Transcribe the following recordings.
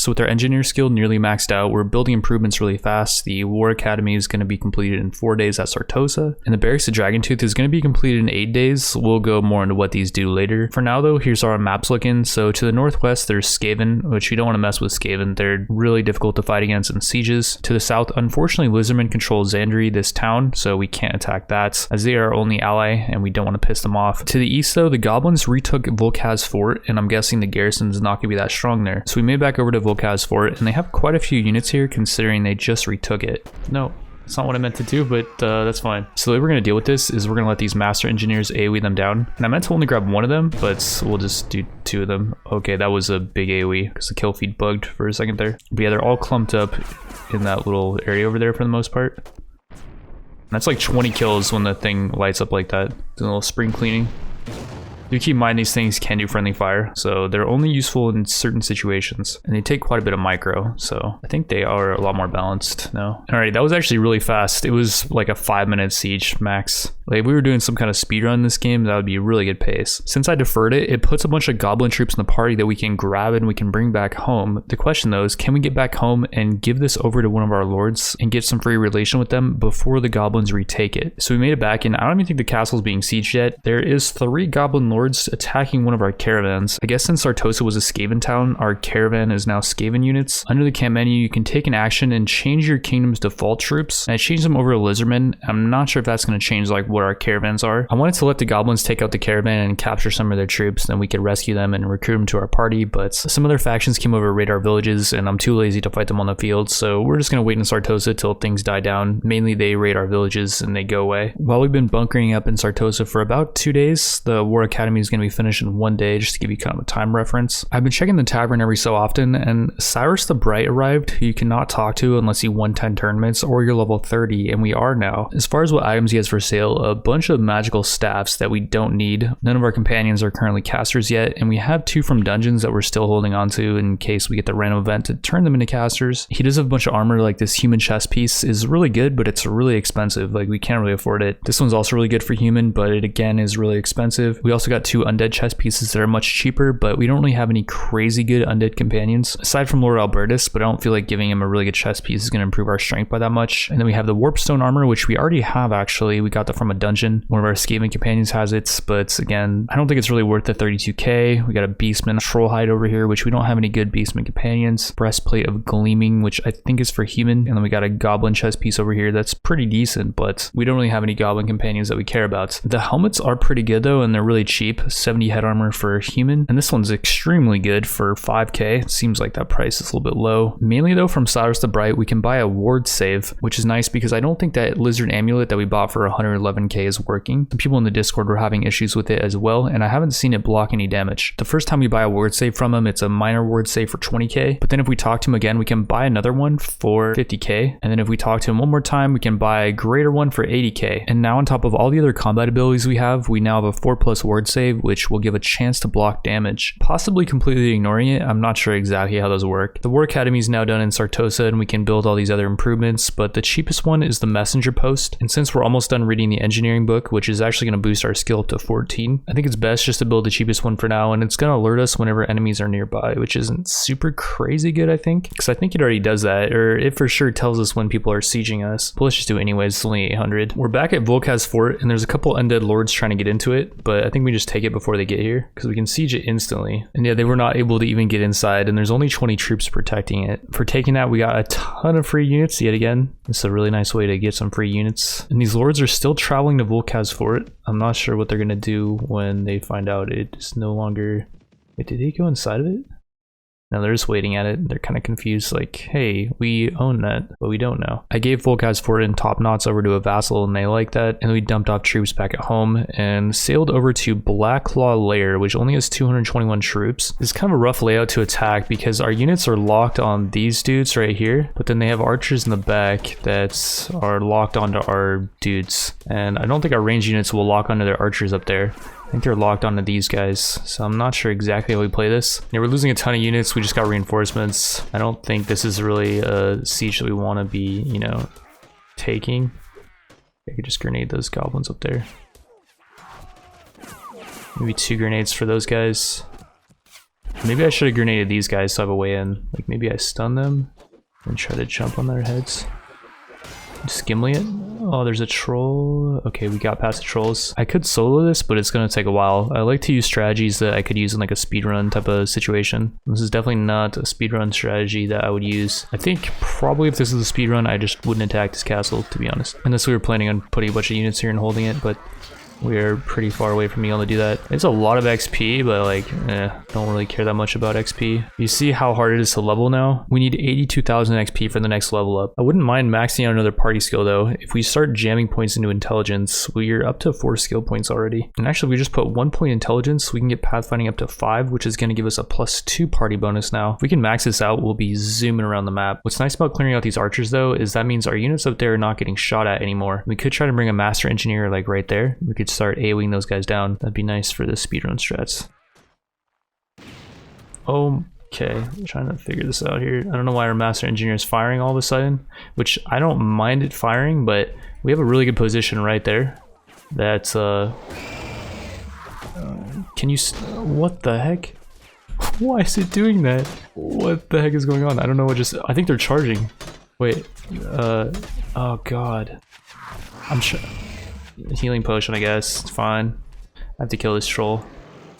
So with our engineer skill nearly maxed out, we're building improvements really fast. The War Academy is going to be completed in 4 days at Sartosa, and the Barracks of Dragontooth is going to be completed in 8 days. We'll go more into what these do later. For now though, here's how our maps looking. So to the northwest there's Skaven, which we don't want to mess with Skaven. They're really difficult to fight against in sieges. To the south, unfortunately, Lizardman controls Xandri, this town, so we can't attack that as they are our only ally and we don't want to piss them off. To the east though, the goblins retook Volkaz Fort, and I'm guessing the garrison is not going to be that strong there. So we made back over to Volkaz Fort, and they have quite a few units here considering they just retook it. No, that's not what I meant to do, but that's fine. So the way we're going to deal with this is we're going to let these master engineers AoE them down. And I meant to only grab one of them, but we'll just do 2 of them. Okay, that was a big AoE because the kill feed bugged for a second there. But yeah, they're all clumped up in that little area over there for the most part. And that's like 20 kills when the thing lights up like that. Doing a little spring cleaning. Do keep in mind these things can do friendly fire, so they're only useful in certain situations, and they take quite a bit of micro, so I think they are a lot more balanced now. Alright, that was actually really fast. It was like a 5-minute siege max. Like if we were doing some kind of speed run in this game, that would be a really good pace. Since I deferred it, it puts a bunch of goblin troops in the party that we can grab and we can bring back home. The question though is, can we get back home and give this over to one of our lords and get some free relation with them before the goblins retake it? So we made it back, and I don't even think the castle's being sieged yet. There is 3 goblin lords attacking one of our caravans. I guess since Sartosa was a Skaven town, our caravan is now Skaven units. Under the camp menu, you can take an action and change your kingdom's default troops, and I changed them over to Lizardman. I'm not sure if that's going to change like what our caravans are. I wanted to let the goblins take out the caravan and capture some of their troops, then we could rescue them and recruit them to our party, but some other factions came over to raid our villages, and I'm too lazy to fight them on the field, so we're just going to wait in Sartosa till things die down. Mainly they raid our villages and they go away. While we've been bunkering up in Sartosa for about 2 days, the War Academy is going to be finished in 1 day, just to give you kind of a time reference. I've been checking the tavern every so often, and Cyrus the Bright arrived, who you cannot talk to unless you won 10 tournaments or you're level 30, and we are now. As far as what items he has for sale, a bunch of magical staffs that we don't need. None of our companions are currently casters yet, and we have 2 from dungeons that we're still holding on to in case we get the random event to turn them into casters. He does have a bunch of armor, like this human chest piece is really good, but it's really expensive. Like we can't really afford it. This one's also really good for human, but it again is really expensive. We also got 2 undead chest pieces that are much cheaper, but we don't really have any crazy good undead companions aside from Lord Albertus, but I don't feel like giving him a really good chest piece is going to improve our strength by that much. And then we have the warpstone armor, which we already have actually. We got that from a dungeon. One of our Skaven companions has it, but again, I don't think it's really worth the 32k. We got a beastman troll hide over here, which we don't have any good beastman companions. Breastplate of gleaming, which I think is for human. And then we got a goblin chest piece over here that's pretty decent, but we don't really have any goblin companions that we care about. The helmets are pretty good though, and they're really cheap. 70 head armor for human, and this one's extremely good for 5k. It seems like that price is a little bit low. Mainly though, from Cyrus the Bright, we can buy a ward save, which is nice because I don't think that lizard amulet that we bought for 111k is working. The people in the Discord were having issues with it as well, and I haven't seen it block any damage. The first time we buy a ward save from him, it's a minor ward save for 20k, but then if we talk to him again, we can buy another one for 50k, and then if we talk to him one more time, we can buy a greater one for 80k. And now on top of all the other combat abilities we have, we now have a 4+ ward save, which will give a chance to block damage, possibly completely ignoring it. I'm not sure exactly how those work. The War Academy is now done in Sartosa, and we can build all these other improvements, but the cheapest one is the messenger post, and since we're almost done reading the engineering book, which is actually going to boost our skill up to 14, I think it's best just to build the cheapest one for now, and it's going to alert us whenever enemies are nearby, which isn't super crazy good, I think, because I think it already does that, or it for sure tells us when people are sieging us. But let's just do it anyways. It's only 800. We're back at Volkaz Fort, and there's a couple undead lords trying to get into it, but I think we just take it before they get here because we can siege it instantly. And yeah, they were not able to even get inside, and there's only 20 troops protecting it. For taking that, we got a ton of free units yet again. It's a really nice way to get some free units. And these lords are still traveling to Volkaz Fort. I'm not sure what they're gonna do when they find out it is no longer... Wait, did they go inside of it? No, they're just waiting at it. They're kind of confused, like, hey, we own that, but we don't know. I gave Volkaz Fort and top knots over to a vassal, and they like that, and we dumped off troops back at home and sailed over to Blacklaw Lair, which only has 221 troops. It's kind of a rough layout to attack because our units are locked on these dudes right here, but then they have archers in the back that are locked onto our dudes, and I don't think our range units will lock onto their archers up there. I think they're locked onto these guys, so I'm not sure exactly how we play this. Yeah, we're losing a ton of units. We just got reinforcements. I don't think this is really a siege that we want to be, you know, taking. I could just grenade those goblins up there. Maybe 2 grenades for those guys. Maybe I should have grenaded these guys so I have a way in. Like maybe I stun them and try to jump on their heads. Skimly it. Oh, there's a troll. Okay, we got past the trolls. I could solo this, but it's gonna take a while. I like to use strategies that I could use in like a speedrun type of situation. This is definitely not a speedrun strategy that I would use. I think probably if this is a speedrun, I just wouldn't attack this castle, to be honest. Unless we were planning on putting a bunch of units here and holding it, but we're pretty far away from being able to do that. It's a lot of XP, but like, don't really care that much about XP. You see how hard it is to level now? We need 82,000 XP for the next level up. I wouldn't mind maxing out another party skill though. If we start jamming points into intelligence, we're up to 4 skill points already. And actually, we just put 1 point intelligence, we can get pathfinding up to 5, which is going to give us a +2 party bonus now. If we can max this out, we'll be zooming around the map. What's nice about clearing out these archers though, is that means our units up there are not getting shot at anymore. We could try to bring a master engineer like right there. We could start AoEing those guys down. That'd be nice for the speedrun strats. Okay, I'm trying to figure this out here. I don't know why our master engineer is firing all of a sudden, which I don't mind it firing, but we have a really good position right there. That's can you what the heck? Why is it doing that? What the heck is going on? I don't know what just, I think they're charging. Wait, oh god. I'm sure. Healing potion, I guess. It's fine. I have to kill this troll.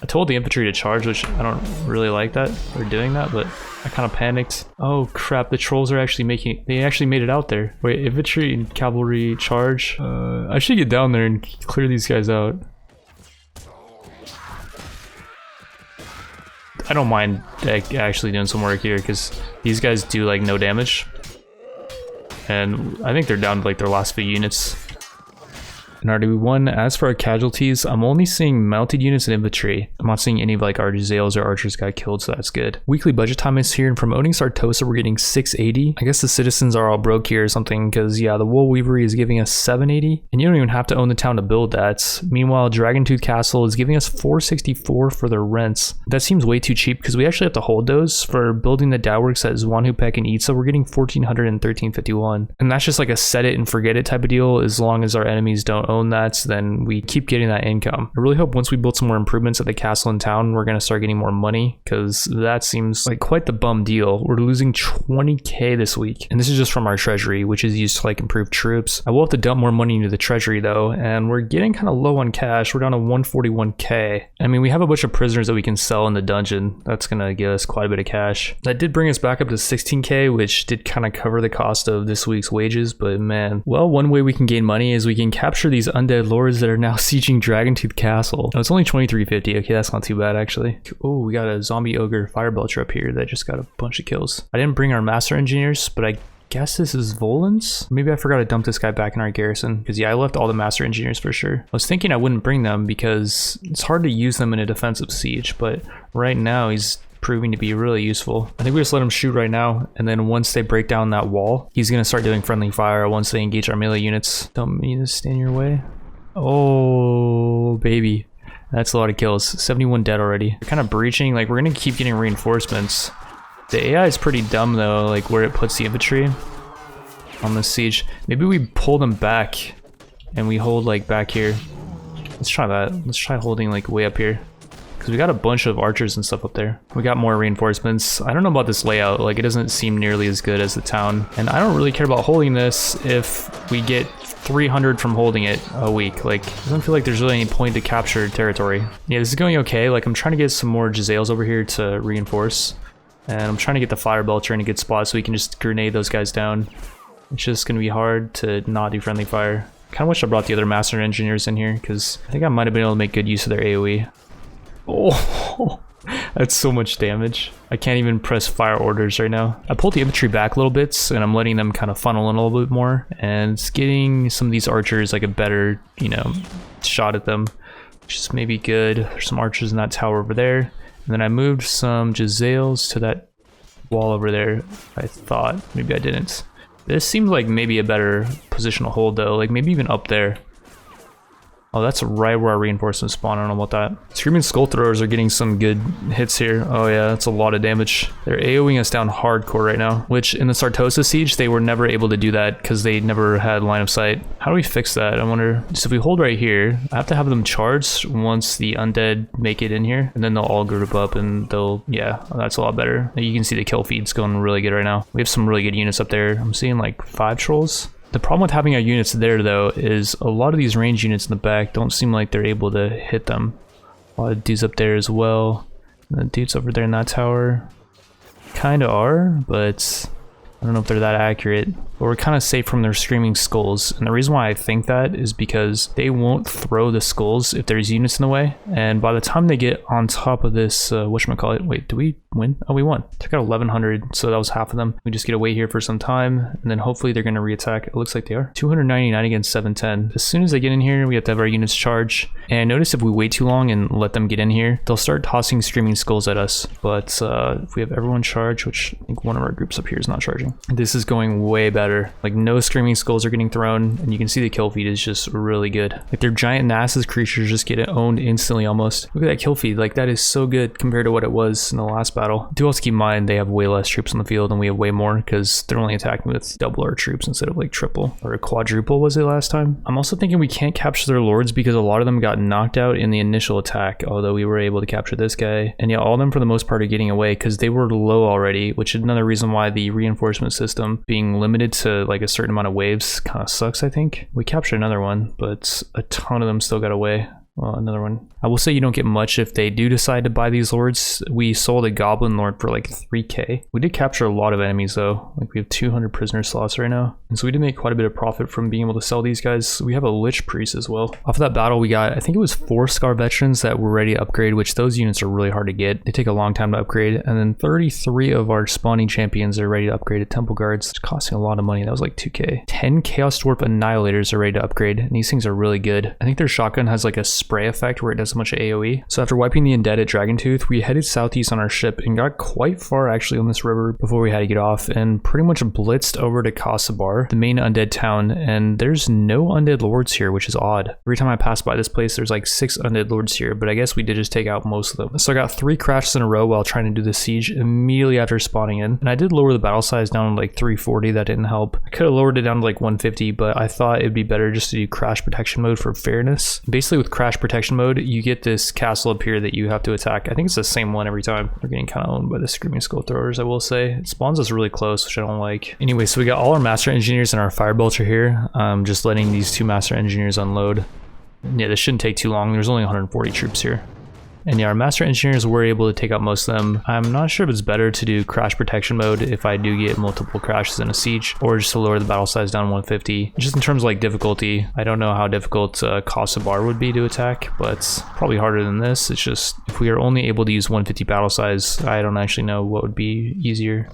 I told the infantry to charge, which I don't really like that they're doing that, but I kind of panicked. Oh crap, the trolls are actually making it. They actually made it out there. Wait, infantry and cavalry charge. I should get down there and clear these guys out. I don't mind actually doing some work here because these guys do like no damage. And I think they're down to like their last few units. In RW1, as for our casualties, I'm only seeing mounted units and infantry. I'm not seeing any of like our Jezzails or archers got killed, so that's good. Weekly budget time is here, and from owning Sartosa, we're getting 680. I guess the citizens are all broke here or something, because yeah, the wool weavery is giving us 780, and you don't even have to own the town to build that. Meanwhile, Dragontooth Castle is giving us 464 for their rents. That seems way too cheap, because we actually have to hold those. For building the Dowworks at Zwanhupek and Itza, we're getting 1400 and 1351. And that's just like a set it and forget it type of deal. As long as our enemies don't own that, then we keep getting that income. I really hope once we build some more improvements at the castle in town, we're going to start getting more money, because that seems like quite the bum deal. We're losing 20k this week, and this is just from our treasury, which is used to like improve troops. I will have to dump more money into the treasury though, and we're getting kind of low on cash. We're down to 141k. I mean, we have a bunch of prisoners that we can sell in the dungeon. That's going to give us quite a bit of cash. That did bring us back up to 16k, which did kind of cover the cost of this week's wages, but man. Well, one way we can gain money is we can capture these undead lords that are now sieging Dragontooth Castle. Oh, it's only 2350. Okay, that's not too bad actually. Oh, we got a zombie ogre firebelcher up here that just got a bunch of kills. I didn't bring our master engineers, but I guess this is Volan's? Maybe I forgot to dump this guy back in our garrison, because yeah, I left all the master engineers for sure. I was thinking I wouldn't bring them because it's hard to use them in a defensive siege, but right now he's proving to be really useful. I think we just let him shoot right now, and then once they break down that wall, he's gonna start doing friendly fire once they engage our melee units. Don't mean to stand in your way. Oh baby, that's a lot of kills. 71 dead already. We're kind of breaching. Like, we're gonna keep getting reinforcements. The AI is pretty dumb though, like where it puts the infantry on the siege. Maybe we pull them back and we hold like back here. Let's try that. Let's try holding like way up here, because we got a bunch of archers and stuff up there. We got more reinforcements. I don't know about this layout. Like, it doesn't seem nearly as good as the town, and I don't really care about holding this if we get 300 from holding it a week. Like, I don't feel like there's really any point to capture territory. Yeah, this is going okay. Like, I'm trying to get some more Jezzails over here to reinforce, and I'm trying to get the firebelcher in a good spot so we can just grenade those guys down. It's just gonna be hard to not do friendly fire. Kind of wish I brought the other master engineers in here, because I think I might have been able to make good use of their AoE. Oh, that's so much damage. I can't even press fire orders right now. I pulled the infantry back a little bit, and I'm letting them kind of funnel in a little bit more, and it's getting some of these archers like a better, you know, shot at them, which is maybe good. There's some archers in that tower over there, and then I moved some Jezzails to that wall over there. I thought maybe I didn't. This seems like maybe a better positional hold though, like maybe even up there. Oh, that's right where our reinforcements spawn. I don't know about that. Screaming Skull Throwers are getting some good hits here. Oh yeah, that's a lot of damage. They're AoEing us down hardcore right now, which in the Sartosa siege, they were never able to do that because they never had line of sight. How do we fix that? I wonder. So if we hold right here, I have to have them charge once the undead make it in here, and then they'll all group up and they'll, yeah, that's a lot better. You can see the kill feed's going really good right now. We have some really good units up there. I'm seeing like 5 trolls. The problem with having our units there though is a lot of these range units in the back don't seem like they're able to hit them. A lot of dudes up there as well. And the dudes over there in that tower kind of are, but I don't know if they're that accurate. But we're kind of safe from their screaming skulls, and the reason why I think that is because they won't throw the skulls if there's units in the way, and by the time they get on top of this, whatchamacallit, wait, do we win? Oh, we won. Took out 1100, so that was half of them. We just get away here for some time, and then hopefully they're going to reattack. It looks like they are. 299 against 710. As soon as they get in here, we have to have our units charge, and notice if we wait too long and let them get in here, they'll start tossing screaming skulls at us. But if we have everyone charge, which I think one of our groups up here is not charging, this is going way better. Like no screaming skulls are getting thrown, and you can see the kill feed is just really good. Like their giant Nasus creatures just get owned instantly almost. Look at that kill feed, like that is so good compared to what it was in the last battle. Do also keep in mind they have way less troops on the field and we have way more because they're only attacking with double our troops instead of like triple or quadruple was it last time. I'm also thinking we can't capture their lords because a lot of them got knocked out in the initial attack, although we were able to capture this guy. And yeah, all of them for the most part are getting away because they were low already, which is another reason why the reinforcement system being limited to like a certain amount of waves kind of sucks. I think we captured another one, but a ton of them still got away. Well, another one. I will say you don't get much if they do decide to buy these lords. We sold a goblin lord for like 3k. We did capture a lot of enemies though. Like we have 200 prisoner slots right now. And so we did make quite a bit of profit from being able to sell these guys. We have a lich priest as well. Off of that battle we got, I think it was 4 scar veterans that were ready to upgrade, which those units are really hard to get. They take a long time to upgrade. And then 33 of our spawning champions are ready to upgrade to temple guards. It's costing a lot of money. That was like 2k. 10 chaos dwarf annihilators are ready to upgrade. And these things are really good. I think their shotgun has like a spray effect where it does a bunch of AoE. So after wiping the Undead at Dragontooth, we headed southeast on our ship and got quite far actually on this river before we had to get off and pretty much blitzed over to Kasabar, the main Undead town, and there's no Undead lords here, which is odd. Every time I pass by this place, there's like 6 Undead lords here, but I guess we did just take out most of them. So I got 3 crashes in a row while trying to do the siege immediately after spawning in, and I did lower the battle size down to like 340. That didn't help. I could have lowered it down to like 150, but I thought it'd be better just to do crash protection mode for fairness. Basically with crash protection mode, you get this castle up here that you have to attack. I think it's the same one every time. We're getting kind of owned by the Screaming Skull Throwers, I will say. It spawns us really close, which I don't like. Anyway, so we got all our Master Engineers and our Fire Belcher here. Just letting these 2 Master Engineers unload. Yeah, this shouldn't take too long. There's only 140 troops here. And yeah, our Master Engineers were able to take out most of them. I'm not sure if it's better to do crash protection mode if I do get multiple crashes in a siege, or just to lower the battle size down 150. Just in terms of like difficulty, I don't know how difficult Kasabar would be to attack, but it's probably harder than this. It's just, if we are only able to use 150 battle size, I don't actually know what would be easier.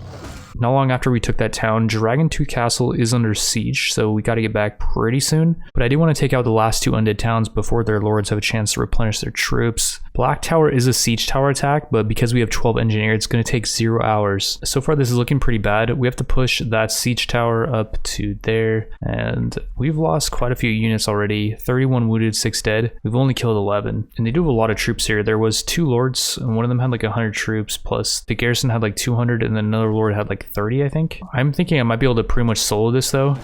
Not long after we took that town, Dragontooth Castle is under siege, so we got to get back pretty soon. But I do want to take out the last 2 undead towns before their lords have a chance to replenish their troops. Black Tower is a siege tower attack, but because we have 12 engineers, it's going to take 0 hours. So far, this is looking pretty bad. We have to push that siege tower up to there, and we've lost quite a few units already. 31 wounded, 6 dead. We've only killed 11, and they do have a lot of troops here. There was 2 lords, and one of them had like 100 troops, plus the garrison had like 200, and then another lord had like 30, I think. I'm thinking I might be able to pretty much solo this though,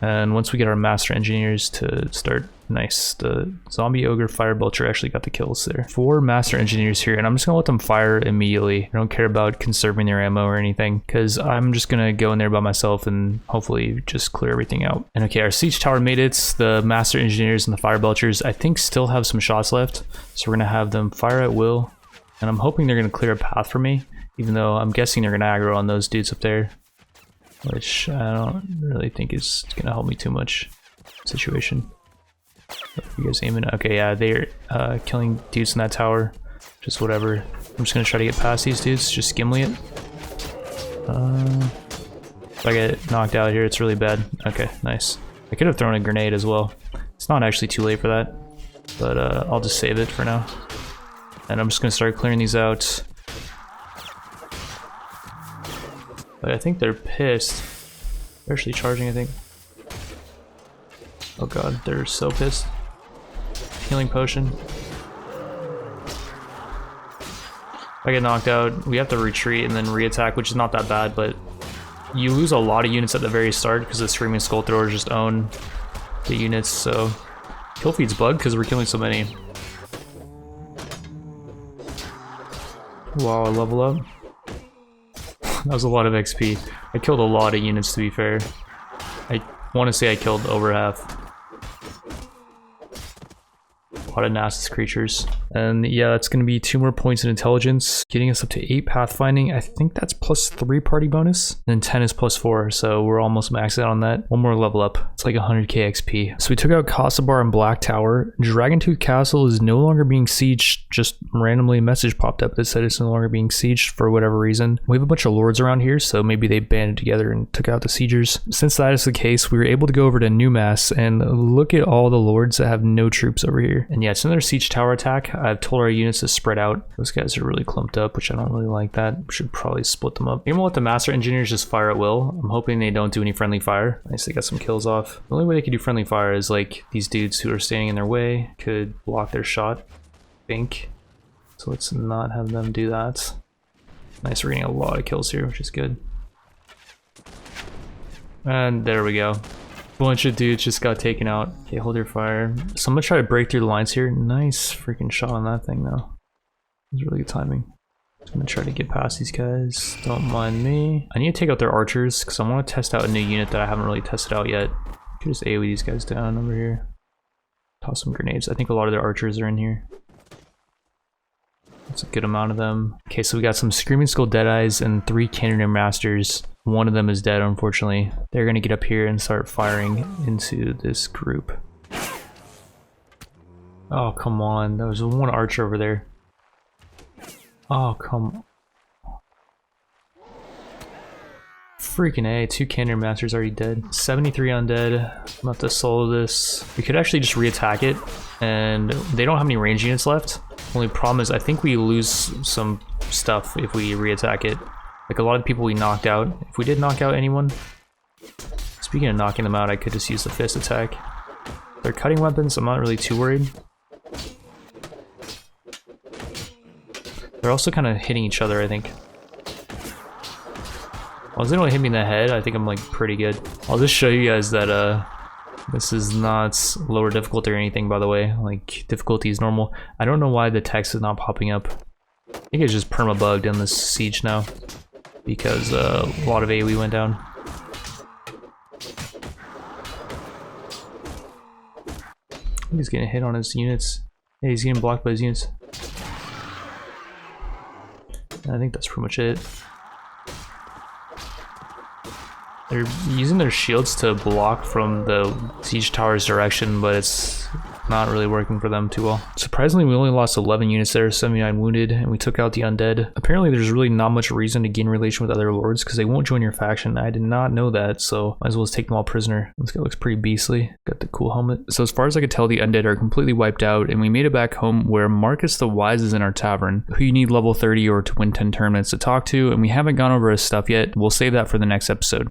and once we get our Master Engineers to start. Nice. The zombie ogre fire belcher actually got the kills there. 4 Master Engineers here, and I'm just gonna let them fire immediately. I don't care about conserving their ammo or anything, because I'm just gonna go in there by myself and hopefully just clear everything out. And okay, our siege tower made it. The Master Engineers and the fire belchers I think still have some shots left, so we're gonna have them fire at will, and I'm hoping they're gonna clear a path for me, even though I'm guessing they're gonna aggro on those dudes up there, which I don't really think is gonna help me too much. Situation. You guys aiming? Okay, yeah, they're killing dudes in that tower. Just whatever. I'm just gonna try to get past these dudes. Just gimli it. If I get knocked out here, it's really bad. Okay, nice. I could have thrown a grenade as well. It's not actually too late for that, but I'll just save it for now. And I'm just gonna start clearing these out. But I think they're pissed. They're actually charging, I think. Oh god, they're so pissed. healing potion. If I get knocked out, we have to retreat and then re-attack, which is not that bad, but you lose a lot of units at the very start because the Screaming Skull Throwers just own the units, so kill feed's bugged because we're killing so many. Wow, I level up. That was a lot of XP. I killed a lot of units, to be fair. I want to say I killed over half. A lot of Nasus creatures. And yeah, that's going to be 2 more points in intelligence, getting us up to 8 pathfinding. I think that's plus 3 party bonus. And then 10 is plus 4, so we're almost maxed out on that. 1 more level up. It's like 100k XP. So we took out Kasabar and Black Tower. Dragontooth Castle is no longer being sieged. Just randomly a message popped up that said it's no longer being sieged for whatever reason. We have a bunch of lords around here, so maybe they banded together and took out the siegers. Since that is the case, we were able to go over to Newmass and look at all the lords that have no troops over here. And yeah, it's another siege tower attack. I've told our units to spread out. Those guys are really clumped up, which I don't really like that. We should probably split them up. Maybe we'll let the Master Engineers just fire at will. I'm hoping they don't do any friendly fire. Nice, they got some kills off. The only way they could do friendly fire is like these dudes who are standing in their way could block their shot, I think. So let's not have them do that. Nice, we're getting a lot of kills here, which is good. And there we go. Bunch of dudes just got taken out. Okay, hold your fire. So I'm gonna try to break through the lines here. Nice freaking shot on that thing though. It was really good timing. I'm gonna try to get past these guys. Don't mind me. I need to take out their archers because I want to test out a new unit that I haven't really tested out yet. Could just AoE these guys down over here. Toss some grenades. I think a lot of their archers are in here. That's a good amount of them. Okay, so we got some Screaming Skull Deadeyes and 3 Cannoneer Masters. One of them is dead, unfortunately. They're gonna get up here and start firing into this group. Oh, come on. There was 1 archer over there. Oh, come on. Freaking A, 2 Cannoneer Masters already dead. 73 undead. I'm about to solo this. We could actually just re-attack it, and they don't have any range units left. Only problem is I think we lose some stuff if we re-attack it. Like a lot of people we knocked out. If we did knock out anyone, speaking of knocking them out, I could just use the fist attack. They're cutting weapons, I'm not really too worried. They're also kind of hitting each other, I think. As long as they don't hit me in the head, I think I'm like pretty good. I'll just show you guys that this is not lower difficulty or anything, by the way. Like, difficulty is normal. I don't know why the text is not popping up. I think it's just perma-bugged in this siege now, because a lot of AoE went down. He's getting hit on his units. Yeah, he's getting blocked by his units. And I think that's pretty much it. They're using their shields to block from the siege tower's direction, but it's not really working for them too well. Surprisingly, we only lost 11 units there, 79 wounded, and we took out the undead. Apparently there's really not much reason to gain relation with other lords because they won't join your faction. I did not know that, so might as well just take them all prisoner. This guy looks pretty beastly. Got the cool helmet. So as far as I could tell, the undead are completely wiped out, and we made it back home where Marcus the Wise is in our tavern, who you need level 30 or to win 10 tournaments to talk to, and we haven't gone over his stuff yet. We'll save that for the next episode.